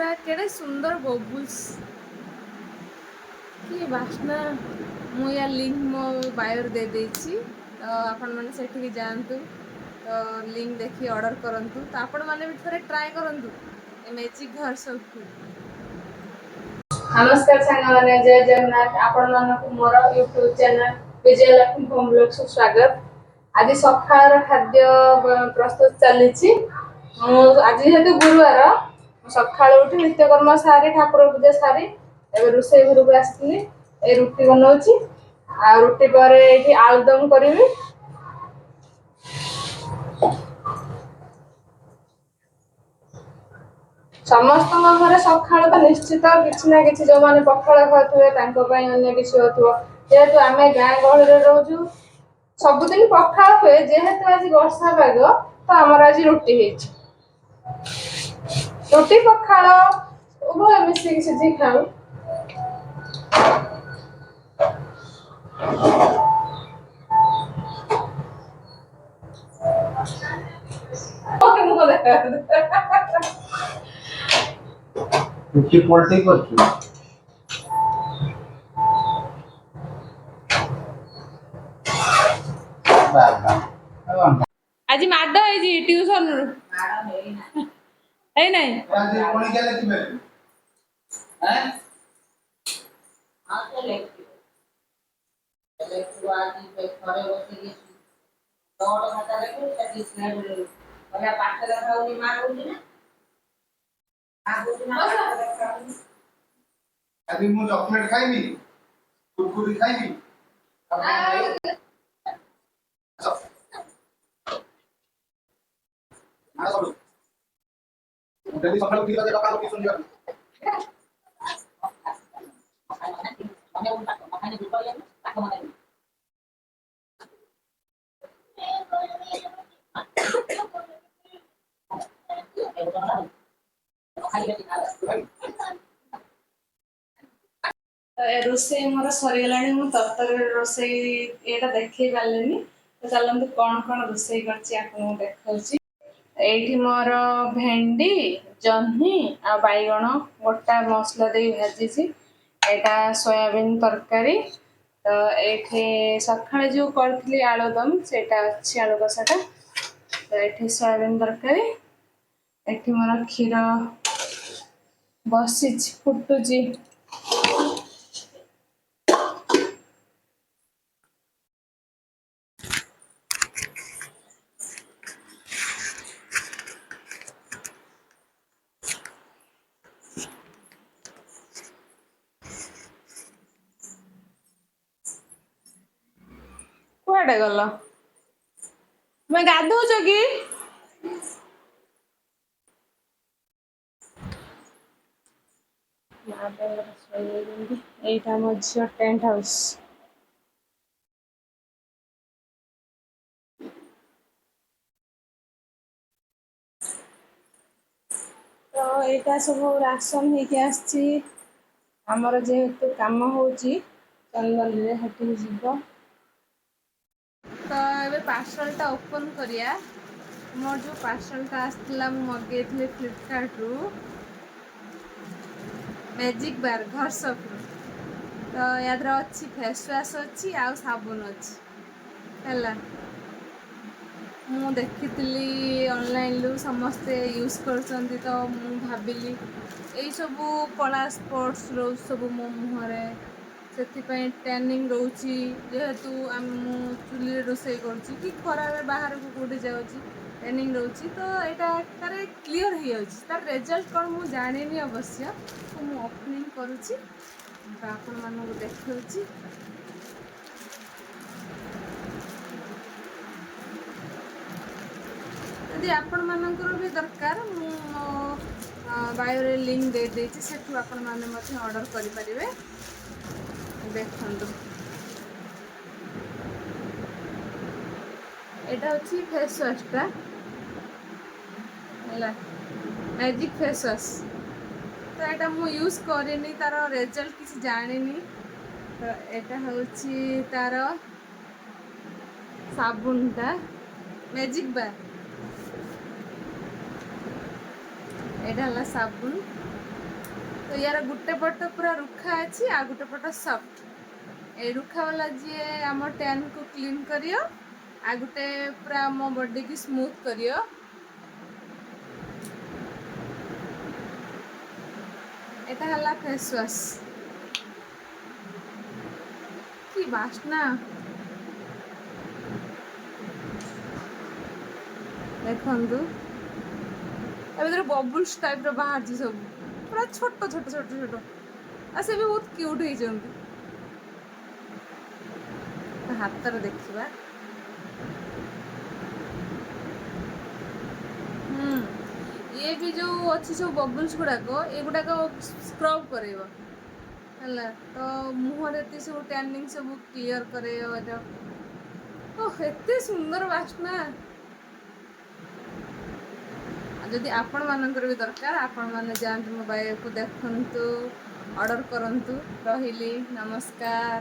पूरा केड़े सुंदर बबुल्स कि बास्ना मु या लिंक मो बायो दे देछि तो आपण माने सेठी जांतु तो लिंक देखि ऑर्डर करंतु तो आपण माने भी थोड़े ट्राई करंतु ए मैजिक घर सब। नमस्कार सांग माने जय जगन्नाथ आपण मानक मोर YouTube channel Vijayalakshmi home blog से स्वागत। आज सकाळ खाद्य प्रस्तुत चली आज जेहेतु गुरुवार सकाळ उठी नित्यकर्म सारी ठाकुर पूजा सारी ए रोषे घर को आसली ए रुटी बनाऊची आ रुटी पर ये आलुदम करी समस्त घरे सकाळ तो निश्चित किसी ना कि जो मैंने पखाड़ खाते अन्य किसी हो जेहेतु आम गाँ गहली रोचु सबुदिन पखाड़ हुए जेहेतु आज वर्षा पाग तो आमर आज रुटी रुटी पखाड़ उभय मिसिक सीझी खाऊ। रुटी पलटी करछु आज माड है ट्यूशन है नहीं आज कोणी गेले की बे हैं आज पे घरे बसी की दौड़ खाता लेके तकी स्नेह बोले बोले पाठ रखाउनी मां बोली ना आ बोली ना पाठ रखाउनी अभी मु चॉकलेट खाइबी कुरकुरी खाइबी डेली सकाळू किला के डका सुन जा हमें उनका खाने की बोले ताको माने रोषे मोर सरीगला तरतर रोषे ये देखे पारे तो चलते कौन कौन रोषे कर देखी मोर भेंडी जह्नी आ बैगण गोटा मसला दे भाजी यहाँ सोयाबीन तरकारी तो ये सका जो करी आलुदम से अच्छी आलू कषाटा तो ये सोयाबीन तरकारी ये मोर क्षीर बसी फुटुची कुआडे गल मैं गाधौच कि यहाँ मो झील टेंट हाउस तो यहाँ सब राशन होमर जेहेतु कम हो चंदन जीव तो ये पार्सलटा ओपन करिया मोर जो पार्सलटा आसला मगे फ्लिपकार्ट रु मैजिक बार घर सब तो याद अच्छी फेस वाश अच्छी आ साबुन अच्छी है मु देखी ऑनलाइन लु समस्ते यूज कर तो मु भाविली यही सब कला स्पॉट्स रो सब मो मुहरे से ट्रेनिंग रोची जेहेतु आम चुली रोसे कर खरा बाहर को कौटे जाऊँगी ट्रेनिंग रोची तो यहाँ तार क्लीयर हो तार रिजल्ट कौन मुझे जानी अवश्य तो मुझे ओपनिंग करुच्ची आपण मानक देखी यदि आपण मानकर भी दरकार मो बायो लिंक दे देछि सेठु आपण माने मते ऑर्डर करि परिबे देखंतु एटा अछि फेस वाशटा हला मैजिक फेस वाश तो एटा मु यूज करेनी तार रिजल्ट किसी जानिनी तो एटा होछि तार साबुनटा मैजिक बार एटा हला साबुन तो यार गुटे पट पूरा रुखा अच्छी आ गुटे पट सॉफ्ट ए रुखा वाला जी आम टैन को क्लीन करियो आ गुटे पूरा मो बॉडी की स्मूथ करियो এটা হলা ফেস ওয়াশ কি বাসনা দেখন্তু এ ভিতরে ববলস টাইপ র বাহারছি সব পুরা ছোট ছোট ছোট ছোট আর সে भी बहुत क्यूट ହେଇଛନ୍ତି ହାତରେ ଦେଖିବା ये भी जो अच्छी सब बबल्स गुड़ाक एगुड़ाक स्क्रब करेगा है तो मुहर एत सब टैनिंग सब क्लियर करे एते सुंदर बास्ना जदि आपण मानकर भी दरकार आपण माने जांतु मोबाइल को देखंतु ऑर्डर करंतु रहिली नमस्कार।